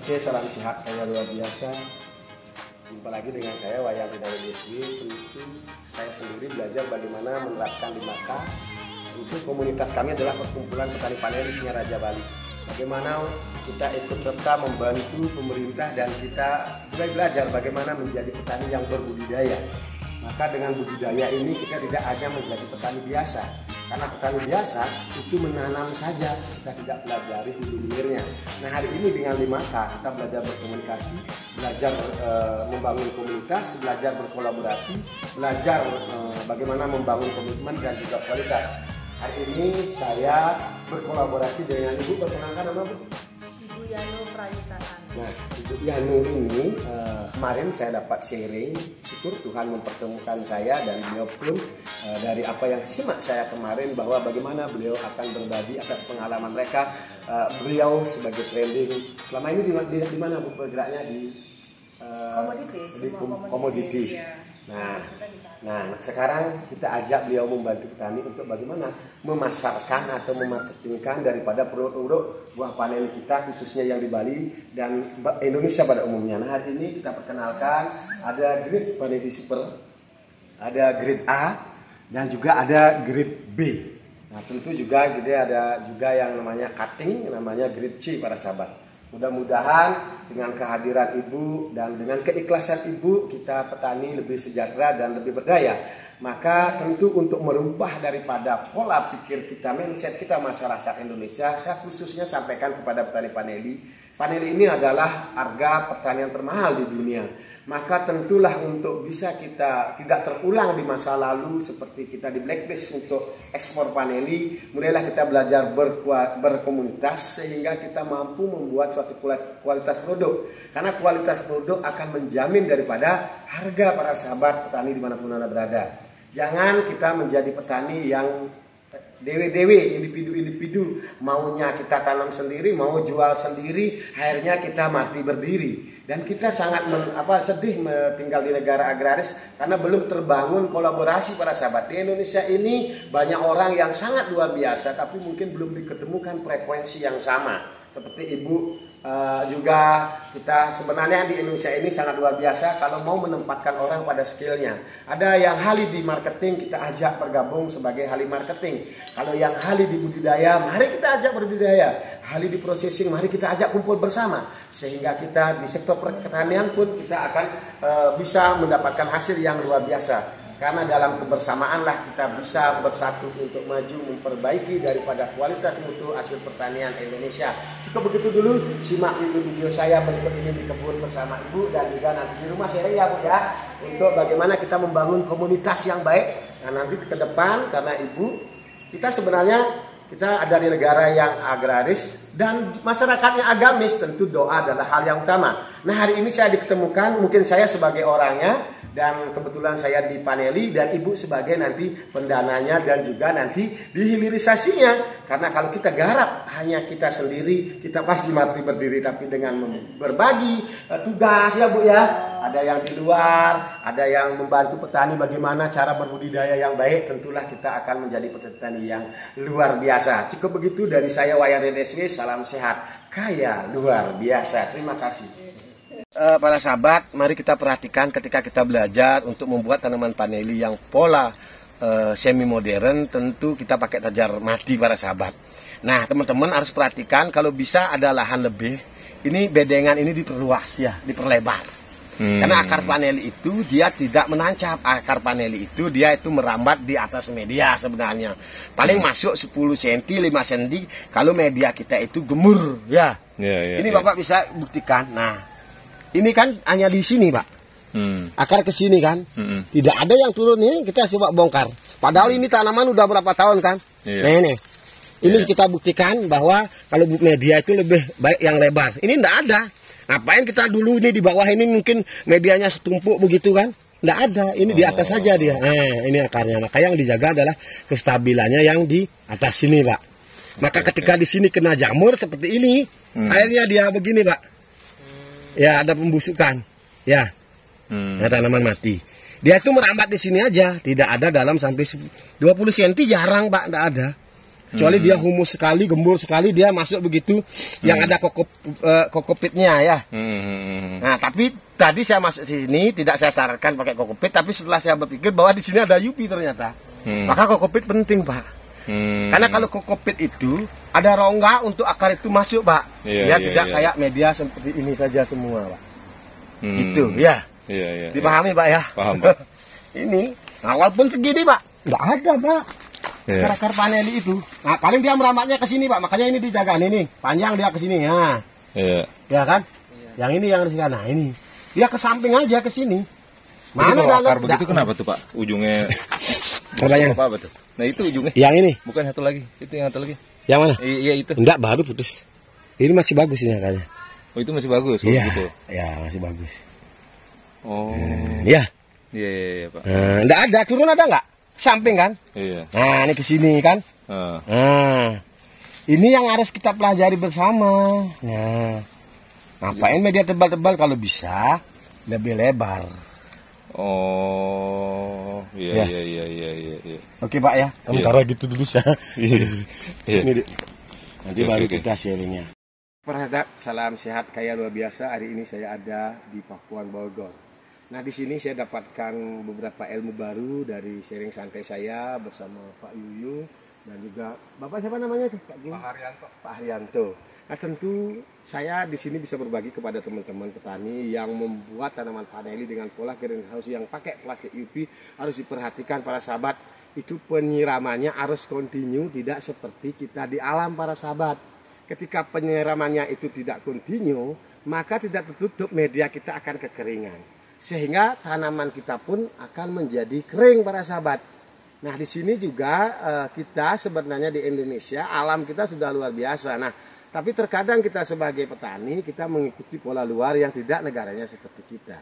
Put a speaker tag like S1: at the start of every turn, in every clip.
S1: Oke, salam sehat yang luar biasa. Jumpa lagi dengan saya Wayan Ridwan Deswi. Tentu saya sendiri belajar bagaimana menerapkan 5K. Untuk komunitas kami adalah perkumpulan petani paneli Singaraja Bali. Bagaimana kita ikut serta membantu pemerintah dan kita mulai belajar bagaimana menjadi petani yang berbudidaya. Maka dengan budidaya ini kita tidak hanya menjadi petani biasa. Karena petani biasa itu menanam saja, kita tidak pelajari hulu-hilirnya. Nah, hari ini dengan 5K kita belajar berkomunikasi, belajar membangun komunitas, belajar berkolaborasi, belajar bagaimana membangun komitmen dan juga kualitas. Hari ini saya berkolaborasi dengan Ibu, perkenalkan nama Bu?
S2: Ibu Yanu Prayutaan.
S1: Nah, Ibu Yanu ini kemarin saya dapat sharing, syukur Tuhan mempertemukan saya dan beliau pun dari apa yang simak saya kemarin bahwa bagaimana beliau akan berbagi atas pengalaman mereka. Beliau sebagai trending selama ini di mana Bu bergeraknya di komoditis. Nah, sekarang kita ajak beliau membantu petani untuk bagaimana memasarkan atau memarketingkan daripada produk-produk buah paneli kita khususnya yang di Bali dan Indonesia pada umumnya. Nah, hari ini kita perkenalkan ada grade paneli super, ada grade A dan juga ada grade B. Nah, tentu juga ada juga yang namanya cutting, namanya grade C para sahabat. Mudah-mudahan dengan kehadiran Ibu dan dengan keikhlasan Ibu kita petani lebih sejahtera dan lebih berdaya. Maka tentu untuk merubah daripada pola pikir kita, mindset kita masyarakat Indonesia, saya khususnya sampaikan kepada petani paneli. Paneli ini adalah harga pertanian termahal di dunia. Maka tentulah untuk bisa kita tidak terulang di masa lalu seperti kita di blacklist untuk ekspor paneli, mulailah kita belajar berkomunitas sehingga kita mampu membuat suatu kualitas produk. Karena kualitas produk akan menjamin daripada harga para sahabat petani dimanapun Anda berada. Jangan kita menjadi petani yang dewe-dewe, individu-individu, maunya kita tanam sendiri, mau jual sendiri, akhirnya kita mati berdiri. Dan kita sangat sedih tinggal di negara agraris karena belum terbangun kolaborasi para sahabat. Di Indonesia ini banyak orang yang sangat luar biasa tapi mungkin belum diketemukan frekuensi yang sama. Seperti Ibu juga kita sebenarnya di Indonesia ini sangat luar biasa kalau mau menempatkan orang pada skillnya. Ada yang ahli di marketing, kita ajak bergabung sebagai ahli marketing. Kalau yang ahli di budidaya, mari kita ajak berbudidaya. Ahli di processing, mari kita ajak kumpul bersama. Sehingga kita di sektor pertanian pun kita akan bisa mendapatkan hasil yang luar biasa. Karena dalam kebersamaanlah kita bisa bersatu untuk maju memperbaiki daripada kualitas mutu hasil pertanian Indonesia. Cukup begitu dulu, simak video saya berikut ini di kebun bersama Ibu dan juga nanti di rumah saya ya Bu ya. Untuk bagaimana kita membangun komunitas yang baik. Nah, nanti ke depan karena Ibu kita sebenarnya kita ada di negara yang agraris dan masyarakatnya agamis, tentu doa adalah hal yang utama. Nah, hari ini saya diketemukan, mungkin saya sebagai orangnya dan kebetulan saya di paneli dan Ibu sebagai nanti pendananya dan juga nanti dihilirisasinya. Karena kalau kita garap hanya kita sendiri, kita pasti mati berdiri. Tapi dengan berbagi tugas ya Bu ya, ada yang di luar, ada yang membantu petani bagaimana cara berbudidaya yang baik, tentulah kita akan menjadi petani yang luar biasa. Cukup begitu dari saya Wayan Deswi, salam sehat, kaya luar biasa. Terima kasih. Para sahabat, mari kita perhatikan ketika kita belajar untuk membuat tanaman paneli yang pola semi modern, tentu kita pakai tajar mati para sahabat. Nah, teman-teman harus perhatikan kalau bisa ada lahan lebih, ini bedengan ini diperluas ya, diperlebar. Karena akar paneli itu dia tidak menancap, akar paneli itu dia itu merambat di atas media sebenarnya. Paling masuk 10 cm, 5 cm kalau media kita itu gemur ya. Ini Bapak bisa buktikan. Nah, ini kan hanya di sini Pak, akar ke sini kan, tidak ada yang turun. Ini kita coba bongkar. Padahal ini tanaman udah berapa tahun kan. Nah ini kita buktikan bahwa kalau media itu lebih baik yang lebar. Ini enggak ada. Ngapain kita dulu ini di bawah ini mungkin medianya setumpuk begitu kan? Enggak ada. Ini di atas saja dia. Nah ini akarnya. Maka yang dijaga adalah kestabilannya yang di atas sini Pak. Maka ketika di sini kena jamur seperti ini, akhirnya dia begini Pak. Ya ada pembusukan, ya, tanaman mati. Dia itu merambat di sini aja, tidak ada dalam sampai 20 cm jarang Pak, tidak ada. Kecuali dia humus sekali, gembur sekali, dia masuk begitu yang ada kokopitnya ya. Nah, tapi tadi saya masuk sini tidak saya sarankan pakai kokopit, tapi setelah saya berpikir bahwa di sini ada UV ternyata. Maka kokopit penting, Pak. Karena kalau kokopit itu ada rongga untuk akar itu masuk, Pak. Dia tidak kayak media seperti ini saja semua, Pak. Gitu, ya. Dipahami, Pak ya?
S3: Paham, Pak.
S1: Ini, nah, walaupun segini, Pak, nggak ada, Pak. Akar paneli itu. Nah, paling dia meramatnya ke sini, Pak. Makanya ini dijaga nih. Panjang dia ke sini. Nah. Ya kan? Yang ini yang di sana. Ini. Dia ke samping aja ke sini.
S3: Mana kalau akar begitu kenapa tuh, Pak? Ujungnya apa tuh? Nah, itu ujungnya.
S1: Yang ini.
S3: Bukan satu lagi. Itu yang satu lagi.
S1: Yang mana?
S3: Iya, itu.
S1: Enggak, baru putus. Ini masih bagus ini akarnya.
S3: Oh, itu masih bagus.
S1: Iya.
S3: Gitu.
S1: Ya, masih bagus.
S3: Oh.
S1: Iya.
S3: Iya, Pak.
S1: Enggak ada, turun ada enggak? Samping kan?
S3: Iya.
S1: Nah, ini ke sini kan? Nah, ini yang harus kita pelajari bersama. Nah, ngapain media tebal-tebal kalau bisa lebih lebar?
S3: Oh, iya.
S1: Oke, Pak ya. Kamu taruh gitu dulu saya.
S3: Iya.
S1: Ini, nanti baru kita sharingnya. Perhadap, salam sehat kaya luar biasa. Hari ini saya ada di Pakuan Bogor. Nah, di sini saya dapatkan beberapa ilmu baru dari sharing santai saya bersama Pak Yuyu dan juga Bapak siapa namanya? Pak
S3: Haryanto.
S1: Pak Haryanto. Nah, tentu saya di sini bisa berbagi kepada teman-teman petani yang membuat tanaman paneli dengan pola greenhouse yang pakai plastik UV. Harus diperhatikan para sahabat, itu penyiramannya harus kontinu, tidak seperti kita di alam para sahabat. Ketika penyiramannya itu tidak kontinu, maka tidak tertutup media kita akan kekeringan. Sehingga tanaman kita pun akan menjadi kering para sahabat. Nah, di sini juga kita sebenarnya di Indonesia alam kita sudah luar biasa. Nah, tapi terkadang kita sebagai petani kita mengikuti pola luar yang tidak negaranya seperti kita.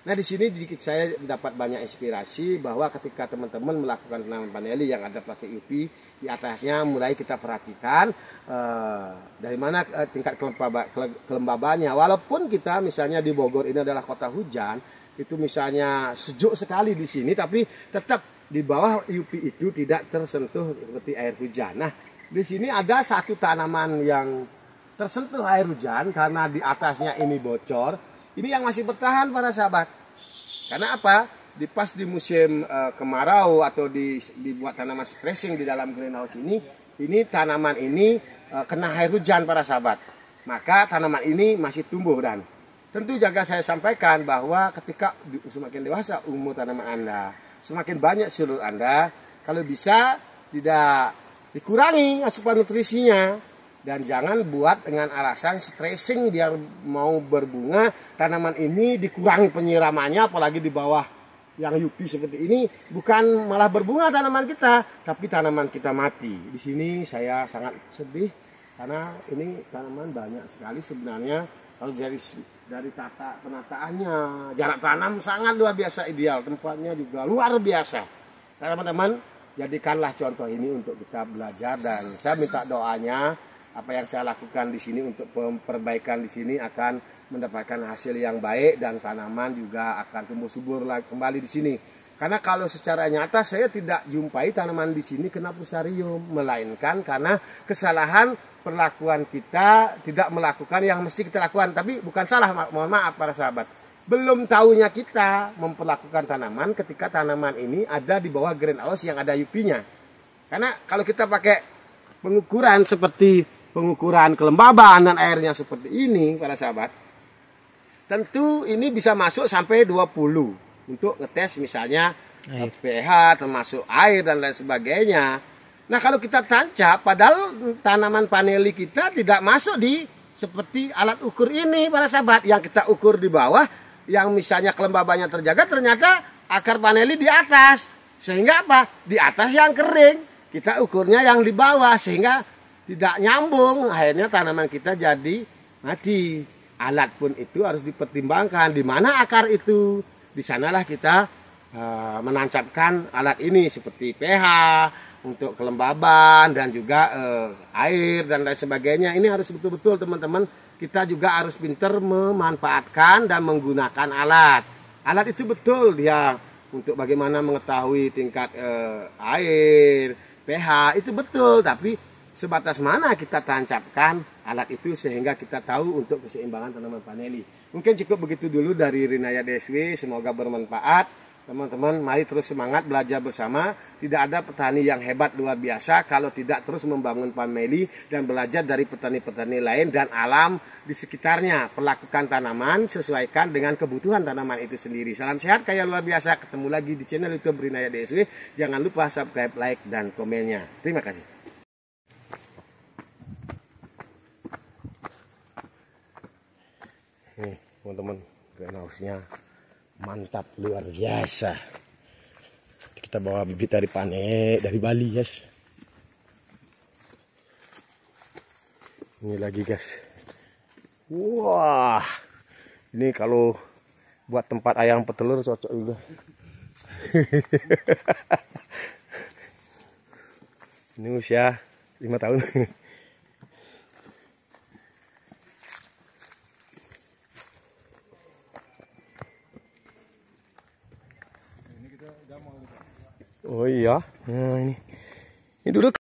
S1: Nah, di sini saya dapat banyak inspirasi bahwa ketika teman-teman melakukan tanaman paneli yang ada plastik UV di atasnya, mulai kita perhatikan dari mana tingkat kelembabannya. Walaupun kita misalnya di Bogor ini adalah kota hujan, itu misalnya sejuk sekali di sini, tapi tetap di bawah UV itu tidak tersentuh seperti air hujan. Nah, di sini ada satu tanaman yang tersentuh air hujan karena di atasnya ini bocor. Ini yang masih bertahan para sahabat. Karena apa? Pas di musim kemarau atau dibuat tanaman stressing di dalam greenhouse ini tanaman ini kena air hujan para sahabat. Maka tanaman ini masih tumbuh dan tentu juga saya sampaikan bahwa ketika semakin dewasa umur tanaman Anda, semakin banyak seluruh Anda, kalau bisa tidak dikurangi asupan nutrisinya. Dan jangan buat dengan alasan stressing biar mau berbunga, tanaman ini dikurangi penyiramannya, apalagi di bawah yang UV seperti ini, bukan malah berbunga tanaman kita, tapi tanaman kita mati. Di sini saya sangat sedih, karena ini tanaman banyak sekali sebenarnya. Kalau dari tata penataannya, jarak tanam sangat luar biasa ideal, tempatnya juga luar biasa. Teman-teman, jadikanlah contoh ini untuk kita belajar, dan saya minta doanya apa yang saya lakukan di sini untuk perbaikan di sini akan mendapatkan hasil yang baik dan tanaman juga akan tumbuh subur kembali di sini. Karena kalau secara nyata saya tidak jumpai tanaman di sini kena fusarium, melainkan karena kesalahan perlakuan kita tidak melakukan yang mesti kita lakukan. Tapi bukan salah, mohon maaf para sahabat. Belum tahunya kita memperlakukan tanaman ketika tanaman ini ada di bawah greenhouse yang ada UV-nya. Karena kalau kita pakai pengukuran seperti pengukuran kelembaban dan airnya seperti ini para sahabat, tentu ini bisa masuk sampai 20 untuk ngetes misalnya pH termasuk air dan lain sebagainya. Nah, kalau kita tancap padahal tanaman paneli kita tidak masuk di seperti alat ukur ini para sahabat, yang kita ukur di bawah, yang misalnya kelembabannya terjaga, ternyata akar paneli di atas, sehingga apa? Di atas yang kering, kita ukurnya yang di bawah, sehingga tidak nyambung, akhirnya tanaman kita jadi mati. Alat pun itu harus dipertimbangkan, di mana akar itu, di sanalah kita menancapkan alat ini seperti pH untuk kelembaban dan juga air dan lain sebagainya. Ini harus betul-betul teman-teman, kita juga harus pintar memanfaatkan dan menggunakan alat. Alat itu betul dia untuk bagaimana mengetahui tingkat air, pH. Itu betul, tapi sebatas mana kita tancapkan alat itu sehingga kita tahu untuk keseimbangan tanaman vanili. Mungkin cukup begitu dulu dari Rinaya DSW, semoga bermanfaat. Teman-teman, mari terus semangat belajar bersama. Tidak ada petani yang hebat luar biasa kalau tidak terus membangun vanili dan belajar dari petani-petani lain dan alam di sekitarnya. Perlakukan tanaman sesuaikan dengan kebutuhan tanaman itu sendiri. Salam sehat kaya luar biasa. Ketemu lagi di channel YouTube Rinaya DSW. Jangan lupa subscribe, like, dan komennya. Terima kasih. Nih teman-teman, greenhouse-nya mantap luar biasa. Kita bawa bibit dari Pane, dari Bali, guys. Ini lagi, guys. Wah, ini kalau buat tempat ayam petelur cocok juga. Ini usia 5 tahun. Oh iya, nah ini dulu.